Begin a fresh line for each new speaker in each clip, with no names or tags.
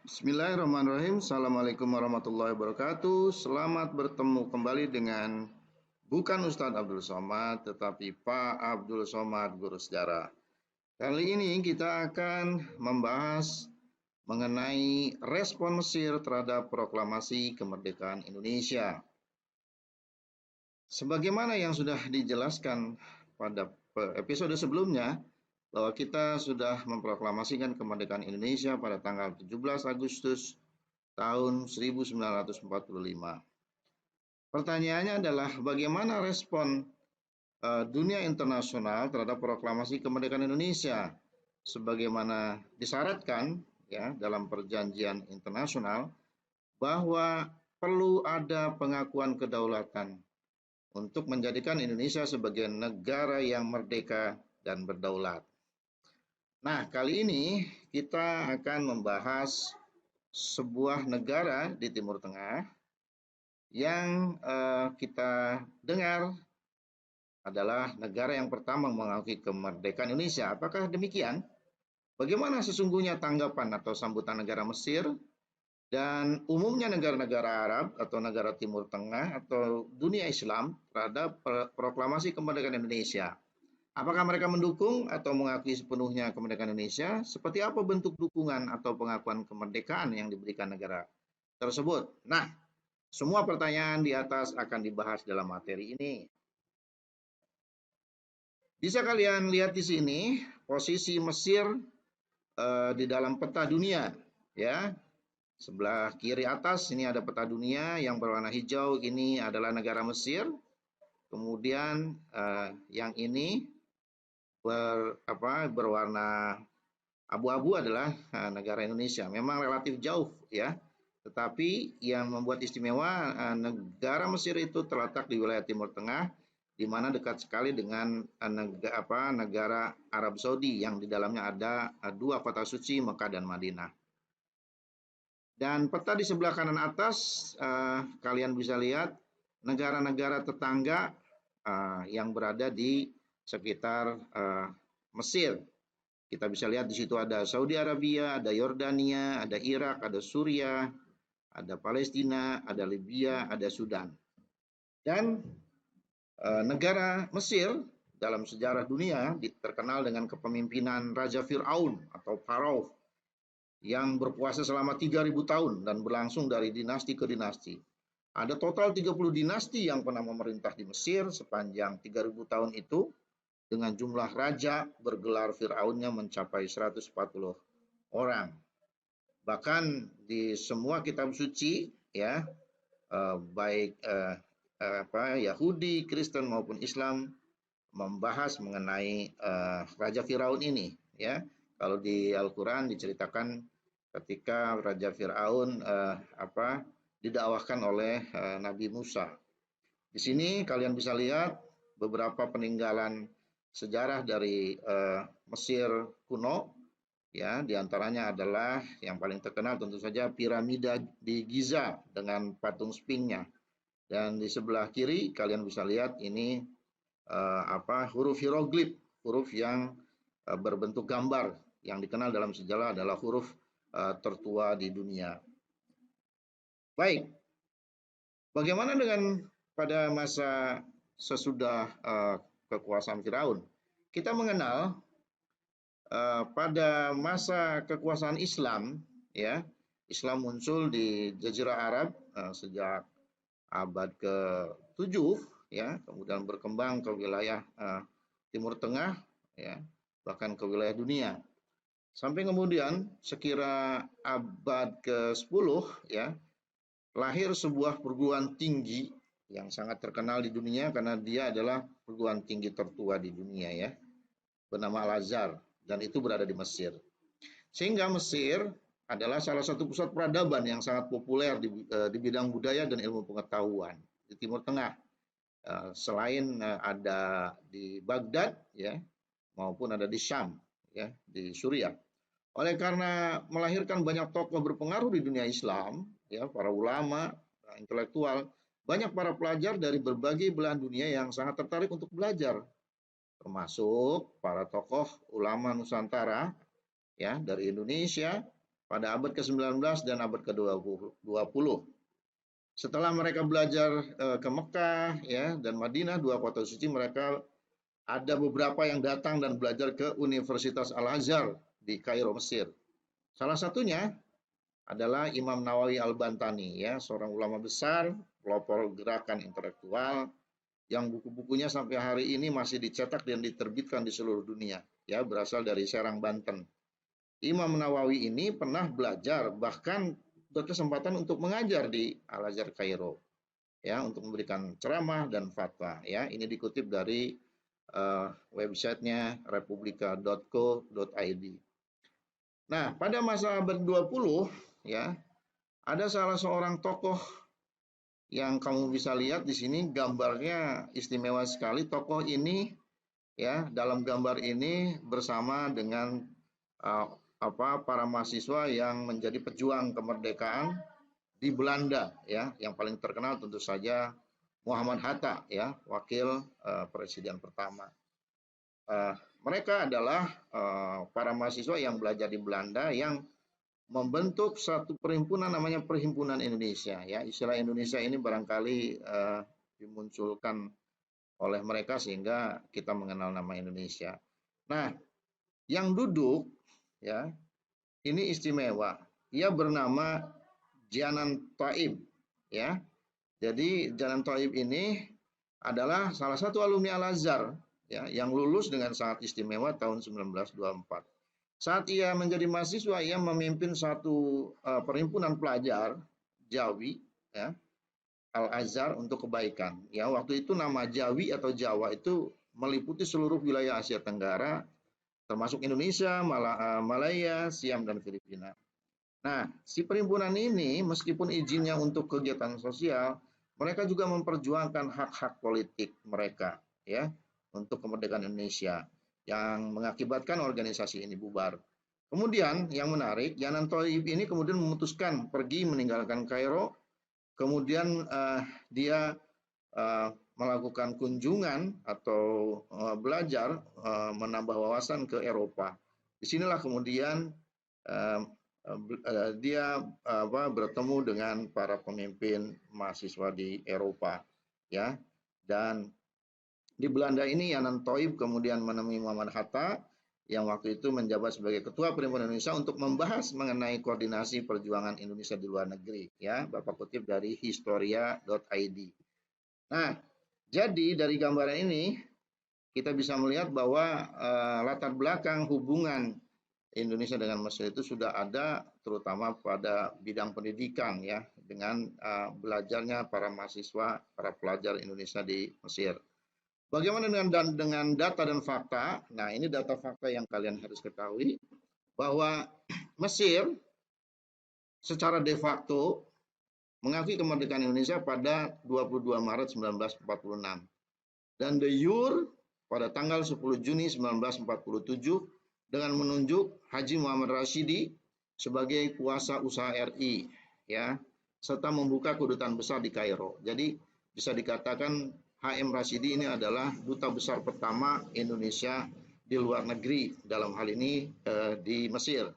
Bismillahirrahmanirrahim. Assalamualaikum warahmatullahi wabarakatuh. Selamat bertemu kembali dengan bukan Ustadz Abdul Somad, tetapi Pak Abdul Somad, Guru Sejarah. Kali ini kita akan membahas mengenai respon Mesir terhadap proklamasi kemerdekaan Indonesia. Sebagaimana yang sudah dijelaskan pada episode sebelumnya, bahwa kita sudah memproklamasikan kemerdekaan Indonesia pada tanggal 17 Agustus tahun 1945. Pertanyaannya adalah bagaimana respon dunia internasional terhadap proklamasi kemerdekaan Indonesia sebagaimana disyaratkan ya dalam perjanjian internasional bahwa perlu ada pengakuan kedaulatan untuk menjadikan Indonesia sebagai negara yang merdeka dan berdaulat. Nah, kali ini kita akan membahas sebuah negara di Timur Tengah yang kita dengar adalah negara yang pertama mengakui kemerdekaan Indonesia. Apakah demikian? Bagaimana sesungguhnya tanggapan atau sambutan negara Mesir dan umumnya negara-negara Arab atau negara Timur Tengah atau dunia Islam terhadap proklamasi kemerdekaan Indonesia? Apakah mereka mendukung atau mengakui sepenuhnya kemerdekaan Indonesia? Seperti apa bentuk dukungan atau pengakuan kemerdekaan yang diberikan negara tersebut? Nah, semua pertanyaan di atas akan dibahas dalam materi ini. Bisa kalian lihat di sini posisi Mesir di dalam peta dunia, ya. Sebelah kiri atas ini ada peta dunia yang berwarna hijau, ini adalah negara Mesir. Kemudian yang ini berwarna abu-abu adalah negara Indonesia. Memang relatif jauh ya. Tetapi yang membuat istimewa negara Mesir itu terletak di wilayah Timur Tengah di mana dekat sekali dengan negara Arab Saudi yang di dalamnya ada dua kota suci Mekah dan Madinah. Dan peta di sebelah kanan atas kalian bisa lihat negara-negara tetangga yang berada di sekitar Mesir. Kita bisa lihat di situ ada Saudi Arabia, ada Yordania, ada Irak, ada Suriah, ada Palestina, ada Libya, ada Sudan. Dan negara Mesir dalam sejarah dunia terkenal dengan kepemimpinan Raja Fir'aun atau Pharaoh yang berkuasa selama 3.000 tahun dan berlangsung dari dinasti ke dinasti. Ada total 30 dinasti yang pernah memerintah di Mesir sepanjang 3.000 tahun itu, dengan jumlah raja bergelar Fir'aunnya mencapai 140 orang. Bahkan di semua kitab suci ya, baik Yahudi, Kristen maupun Islam membahas mengenai Raja Firaun ini ya. Kalau di Al-Qur'an diceritakan ketika Raja Firaun didakwahkan oleh Nabi Musa. Di sini kalian bisa lihat beberapa peninggalan sejarah dari Mesir kuno ya, diantaranya adalah yang paling terkenal tentu saja piramida di Giza dengan patung sphinxnya. Dan di sebelah kiri kalian bisa lihat ini huruf hieroglif, huruf yang berbentuk gambar yang dikenal dalam sejarah adalah huruf tertua di dunia. Baik, bagaimana dengan pada masa sesudah kekuasaan Firaun? Kita mengenal pada masa kekuasaan Islam, ya, Islam muncul di Jazirah Arab sejak abad ke-7, ya, kemudian berkembang ke wilayah Timur Tengah, ya, bahkan ke wilayah dunia. Sampai kemudian sekira abad ke-10, ya, lahir sebuah perguruan tinggi yang sangat terkenal di dunia karena dia adalah perguruan tinggi tertua di dunia, ya, bernama Al-Azhar. Dan itu berada di Mesir. Sehingga Mesir adalah salah satu pusat peradaban yang sangat populer di bidang budaya dan ilmu pengetahuan di Timur Tengah. Selain ada di Baghdad ya, maupun ada di Syam ya, di Suriah. Oleh karena melahirkan banyak tokoh berpengaruh di dunia Islam, ya, para ulama, intelektual, banyak para pelajar dari berbagai belahan dunia yang sangat tertarik untuk belajar, termasuk para tokoh ulama Nusantara ya dari Indonesia, pada abad ke-19 dan abad ke-20. Setelah mereka belajar ke Mekah ya dan Madinah, dua kota suci, mereka ada beberapa yang datang dan belajar ke Universitas Al-Azhar di Kairo, Mesir. Salah satunya adalah Imam Nawawi Al-Bantani ya, seorang ulama besar, pelopor gerakan intelektual yang buku-bukunya sampai hari ini masih dicetak dan diterbitkan di seluruh dunia ya, berasal dari Serang, Banten. Imam Nawawi ini pernah belajar bahkan berkesempatan untuk mengajar di Al-Azhar Kairo ya, untuk memberikan ceramah dan fatwa ya. Ini dikutip dari websitenya republika.co.id. Nah, pada masa abad 20 ya, ada salah seorang tokoh yang kamu bisa lihat di sini, gambarnya istimewa sekali. Tokoh ini ya, dalam gambar ini bersama dengan para mahasiswa yang menjadi pejuang kemerdekaan di Belanda ya. Yang paling terkenal tentu saja Muhammad Hatta ya, wakil presiden pertama. Mereka adalah para mahasiswa yang belajar di Belanda yang membentuk satu perhimpunan namanya Perhimpunan Indonesia ya. Istilah Indonesia ini barangkali dimunculkan oleh mereka sehingga kita mengenal nama Indonesia. Nah, yang duduk ya ini istimewa. Ia bernama Janan Thaib ya. Jadi Janan Thaib ini adalah salah satu alumni Al-Azhar ya, yang lulus dengan sangat istimewa tahun 1924. Saat ia menjadi mahasiswa, ia memimpin satu perhimpunan pelajar Jawi ya, Al-Azhar untuk kebaikan. Ya, waktu itu nama Jawi atau Jawa itu meliputi seluruh wilayah Asia Tenggara, termasuk Indonesia, Malaya, Siam, dan Filipina. Nah, si perhimpunan ini meskipun izinnya untuk kegiatan sosial, mereka juga memperjuangkan hak-hak politik mereka ya, untuk kemerdekaan Indonesia yang mengakibatkan organisasi ini bubar. Kemudian yang menarik, Janan Thaib ini kemudian memutuskan pergi meninggalkan Kairo, kemudian dia melakukan kunjungan atau belajar menambah wawasan ke Eropa. Disinilah kemudian dia bertemu dengan para pemimpin mahasiswa di Eropa ya, dan di Belanda ini Janan Thaib kemudian menemui Muhammad Hatta yang waktu itu menjabat sebagai ketua Perhimpunan Indonesia untuk membahas mengenai koordinasi perjuangan Indonesia di luar negeri ya. Bapak kutip dari historia.id. Nah, jadi dari gambaran ini kita bisa melihat bahwa latar belakang hubungan Indonesia dengan Mesir itu sudah ada, terutama pada bidang pendidikan ya, dengan belajarnya para mahasiswa, para pelajar Indonesia di Mesir. Bagaimana dengan data dan fakta? Nah, ini data fakta yang kalian harus ketahui bahwa Mesir secara de facto mengakui kemerdekaan Indonesia pada 22 Maret 1946 dan de jure pada tanggal 10 Juni 1947 dengan menunjuk Haji Muhammad Rashidi sebagai kuasa usaha RI ya, serta membuka kedutaan besar di Kairo. Jadi bisa dikatakan HM Rashidi ini adalah duta besar pertama Indonesia di luar negeri, dalam hal ini di Mesir.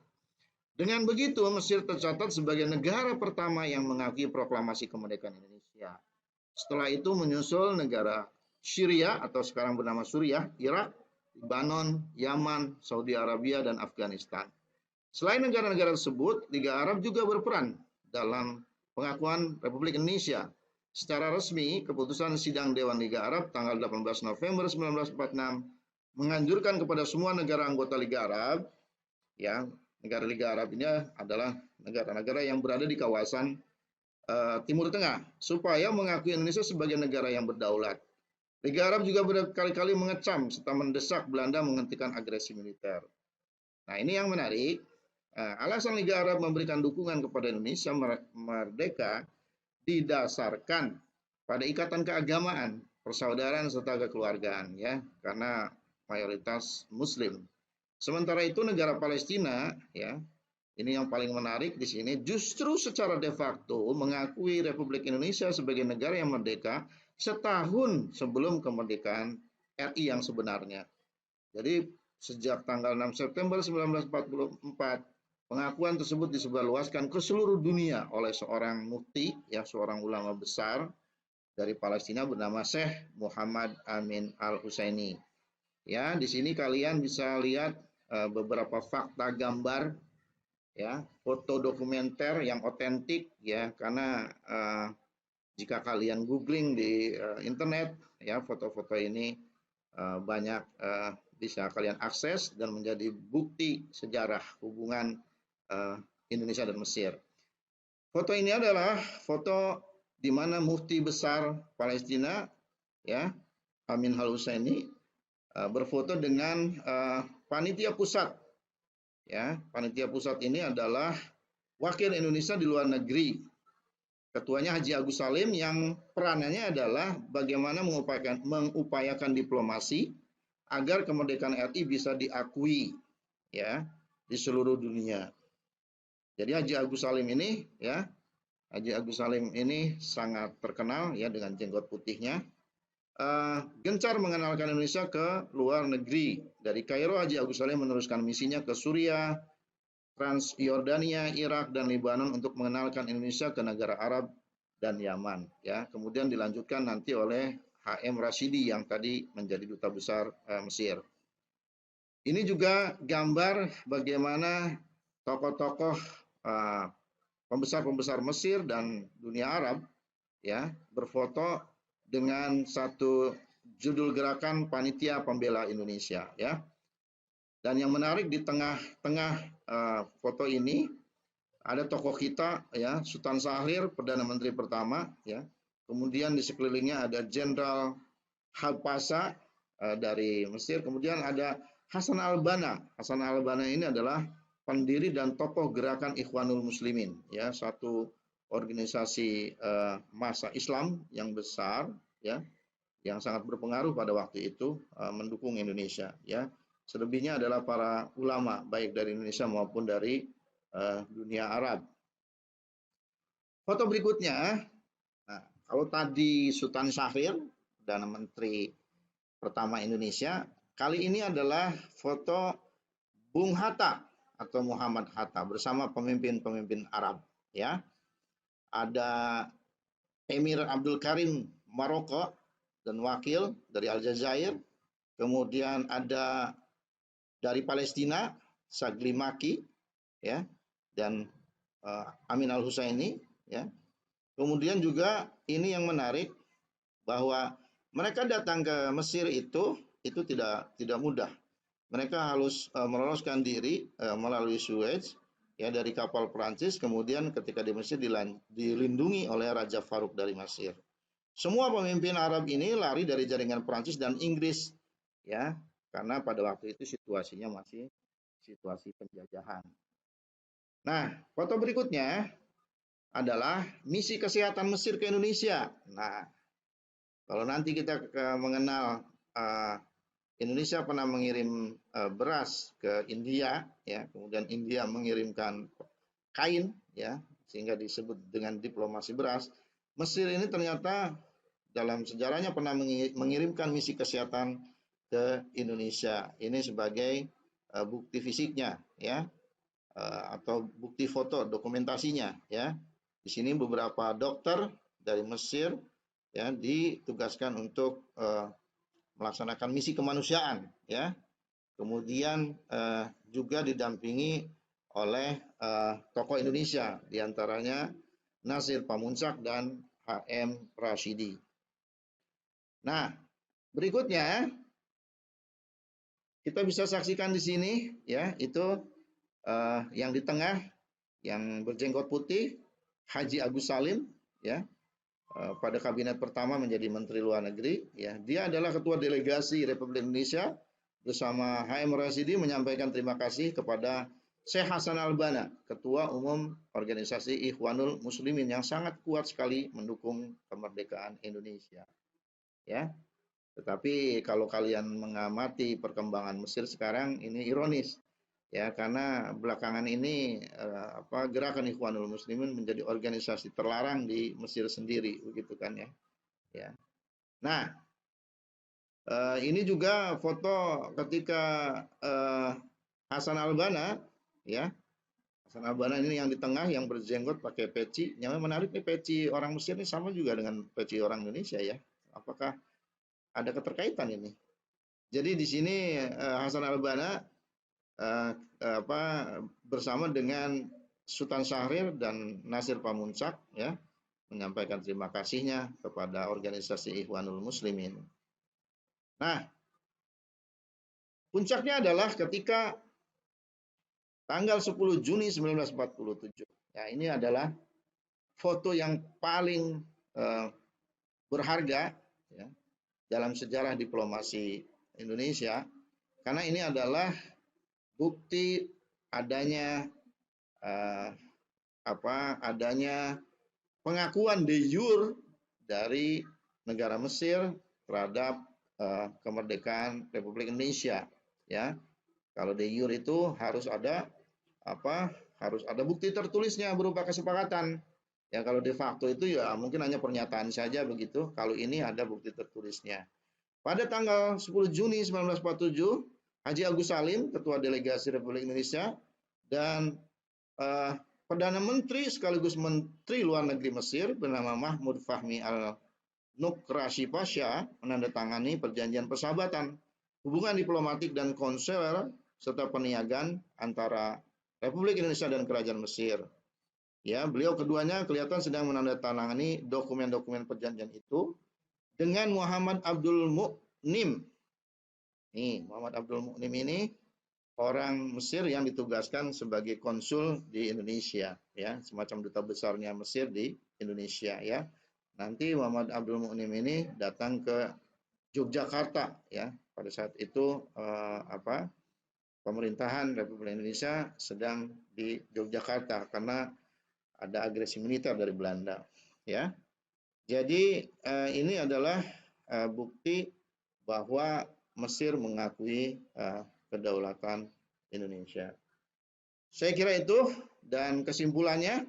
Dengan begitu Mesir tercatat sebagai negara pertama yang mengakui proklamasi kemerdekaan Indonesia. Setelah itu menyusul negara Syria atau sekarang bernama Suriah, Irak, Lebanon, Yaman, Saudi Arabia, dan Afghanistan. Selain negara-negara tersebut, Liga Arab juga berperan dalam pengakuan Republik Indonesia. Secara resmi, keputusan Sidang Dewan Liga Arab tanggal 18 November 1946 menganjurkan kepada semua negara anggota Liga Arab, ya, negara Liga Arab ini adalah negara-negara yang berada di kawasan Timur Tengah, supaya mengakui Indonesia sebagai negara yang berdaulat. Liga Arab juga berkali-kali mengecam serta mendesak Belanda menghentikan agresi militer. Nah, ini yang menarik. Alasan Liga Arab memberikan dukungan kepada Indonesia merdeka didasarkan pada ikatan keagamaan, persaudaraan serta kekeluargaan ya, karena mayoritas Muslim. Sementara itu negara Palestina ya, ini yang paling menarik di sini, justru secara de facto mengakui Republik Indonesia sebagai negara yang merdeka setahun sebelum kemerdekaan RI yang sebenarnya. Jadi sejak tanggal 6 September 1944 Pengakuan tersebut disebarluaskan ke seluruh dunia oleh seorang mufti, ya, seorang ulama besar dari Palestina bernama Syekh Muhammad Amin Al-Husaini. Ya, di sini kalian bisa lihat beberapa fakta gambar, ya, foto dokumenter yang otentik, ya, karena jika kalian googling di internet, ya, foto-foto ini banyak bisa kalian akses dan menjadi bukti sejarah hubungan Indonesia dan Mesir. Foto ini adalah foto di mana mufti besar Palestina, ya, Amin Al-Husaini, berfoto dengan panitia pusat. Ya, panitia pusat ini adalah wakil Indonesia di luar negeri. Ketuanya Haji Agus Salim yang peranannya adalah bagaimana mengupayakan diplomasi agar kemerdekaan RI bisa diakui, ya, di seluruh dunia. Jadi Haji Agus Salim ini, ya, Haji Agus Salim ini sangat terkenal, ya, dengan jenggot putihnya. Gencar mengenalkan Indonesia ke luar negeri. Dari Kairo, Haji Agus Salim meneruskan misinya ke Suriah, Transjordania, Irak, dan Lebanon untuk mengenalkan Indonesia ke negara Arab dan Yaman. Ya, kemudian dilanjutkan nanti oleh HM Rashidi yang tadi menjadi duta besar Mesir. Ini juga gambar bagaimana tokoh-tokoh pembesar-pembesar Mesir dan dunia Arab, ya, berfoto dengan satu judul gerakan Panitia Pembela Indonesia, ya. Dan yang menarik di tengah-tengah foto ini ada tokoh kita, ya, Sultan Syahrir, Perdana Menteri pertama, ya. Kemudian di sekelilingnya ada Jenderal Halpasa dari Mesir. Kemudian ada Hasan Al-Banna. Hasan Al-Banna ini adalah pendiri dan tokoh gerakan Ikhwanul Muslimin, ya, satu organisasi massa Islam yang besar, ya, yang sangat berpengaruh pada waktu itu mendukung Indonesia, ya. Selebihnya adalah para ulama baik dari Indonesia maupun dari dunia Arab. Foto berikutnya, nah, kalau tadi Sultan Syahrir, Perdana Menteri pertama Indonesia, kali ini adalah foto Bung Hatta atau Muhammad Hatta bersama pemimpin-pemimpin Arab, ya. Ada Emir Abdul Karim Maroko dan wakil dari Aljazair. Kemudian ada dari Palestina Sagli Maki, ya, dan Amin Al-Husaini, ya. Kemudian juga ini yang menarik bahwa mereka datang ke Mesir itu tidak mudah. Mereka harus meloloskan diri melalui Suez, ya, dari kapal Prancis. Kemudian ketika di Mesir dilindungi oleh Raja Faruk dari Mesir. Semua pemimpin Arab ini lari dari jaringan Prancis dan Inggris, ya, karena pada waktu itu situasinya masih situasi penjajahan. Nah, foto berikutnya adalah misi kesehatan Mesir ke Indonesia. Nah, kalau nanti kita mengenal Indonesia pernah mengirim beras ke India, ya, kemudian India mengirimkan kain, ya, sehingga disebut dengan diplomasi beras. Mesir ini ternyata dalam sejarahnya pernah mengirimkan misi kesehatan ke Indonesia. Ini sebagai bukti fisiknya, ya, atau bukti foto dokumentasinya, ya. Di sini beberapa dokter dari Mesir, ya, ditugaskan untuk melaksanakan misi kemanusiaan, ya. Kemudian juga didampingi oleh tokoh Indonesia, diantaranya Nasir Pamuntsak dan HM Rashidi. Nah, berikutnya kita bisa saksikan di sini, ya, itu yang di tengah yang berjenggot putih Haji Agus Salim, ya, pada kabinet pertama menjadi Menteri Luar Negeri, ya. Dia adalah Ketua Delegasi Republik Indonesia bersama HM Rashidi menyampaikan terima kasih kepada Syekh Hasan Al-Banna, Ketua Umum Organisasi Ikhwanul Muslimin yang sangat kuat sekali mendukung kemerdekaan Indonesia, ya. Tetapi kalau kalian mengamati perkembangan Mesir sekarang ini ironis, ya, karena belakangan ini gerakan Ikhwanul Muslimin menjadi organisasi terlarang di Mesir sendiri, begitu kan, ya. Ya. Nah, ini juga foto ketika Hasan Al-Banna, ya, Hasan al-Banna ini yang di tengah yang berjenggot pakai peci. Yang menarik nih peci orang Mesir ini sama juga dengan peci orang Indonesia ya. Apakah ada keterkaitan ini? Jadi di sini Hasan al-Banna eh, apa bersama dengan Sultan Syahrir dan Nasir Pamuntsak ya menyampaikan terima kasihnya kepada organisasi Ikhwanul Muslimin. Nah, puncaknya adalah ketika tanggal 10 Juni 1947. Ya, ini adalah foto yang paling berharga ya, dalam sejarah diplomasi Indonesia karena ini adalah bukti adanya adanya pengakuan de jure dari negara Mesir terhadap kemerdekaan Republik Indonesia ya. Kalau de jure itu harus ada bukti tertulisnya berupa kesepakatan. Ya kalau de facto itu ya mungkin hanya pernyataan saja begitu. Kalau ini ada bukti tertulisnya. Pada tanggal 10 Juni 1947, Haji Agus Salim, Ketua Delegasi Republik Indonesia, dan Perdana Menteri sekaligus Menteri Luar Negeri Mesir bernama Mahmud Fahmi al-Nukrashi Pasha menandatangani perjanjian persahabatan, hubungan diplomatik dan konsuler serta peniagaan antara Republik Indonesia dan Kerajaan Mesir. Ya, beliau keduanya kelihatan sedang menandatangani dokumen-dokumen perjanjian itu dengan Muhammad Abdul Mu'nim. Nih, Muhammad Abdul Mu'nim ini orang Mesir yang ditugaskan sebagai konsul di Indonesia, ya, semacam duta besarnya Mesir di Indonesia, ya. Nanti Muhammad Abdul Mu'nim ini datang ke Yogyakarta, ya. Pada saat itu pemerintahan Republik Indonesia sedang di Yogyakarta karena ada agresi militer dari Belanda, ya. Jadi ini adalah bukti bahwa Mesir mengakui kedaulatan Indonesia. Saya kira itu, dan kesimpulannya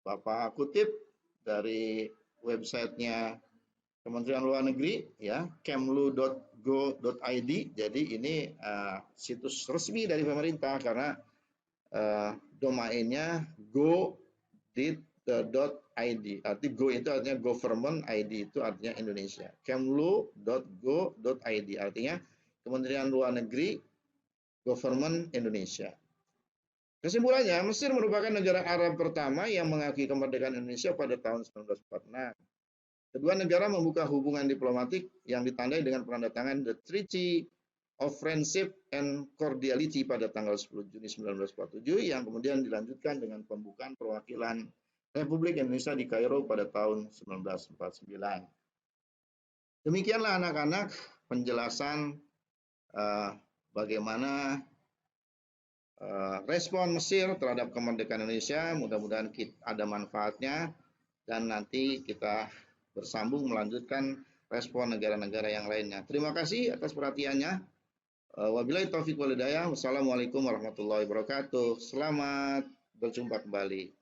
Bapak kutip dari websitenya Kementerian Luar Negeri ya, kemlu.go.id. Jadi ini situs resmi dari pemerintah karena domainnya go.id. Arti go itu artinya government, ID itu artinya Indonesia. kemlu.go.id artinya Kementerian Luar Negeri Government Indonesia. Kesimpulannya, Mesir merupakan negara Arab pertama yang mengakui kemerdekaan Indonesia pada tahun 1946. Kedua negara membuka hubungan diplomatik yang ditandai dengan penandatangan The Treaty of Friendship and Cordiality pada tanggal 10 Juni 1947 yang kemudian dilanjutkan dengan pembukaan perwakilan Republik Indonesia di Kairo pada tahun 1949. Demikianlah anak-anak penjelasan bagaimana respon Mesir terhadap kemerdekaan Indonesia. Mudah-mudahan ada manfaatnya dan nanti kita bersambung melanjutkan respon negara-negara yang lainnya. Terima kasih atas perhatiannya. Wabillahi taufiq wal hidayah. Wassalamualaikum warahmatullahi wabarakatuh. Selamat berjumpa kembali.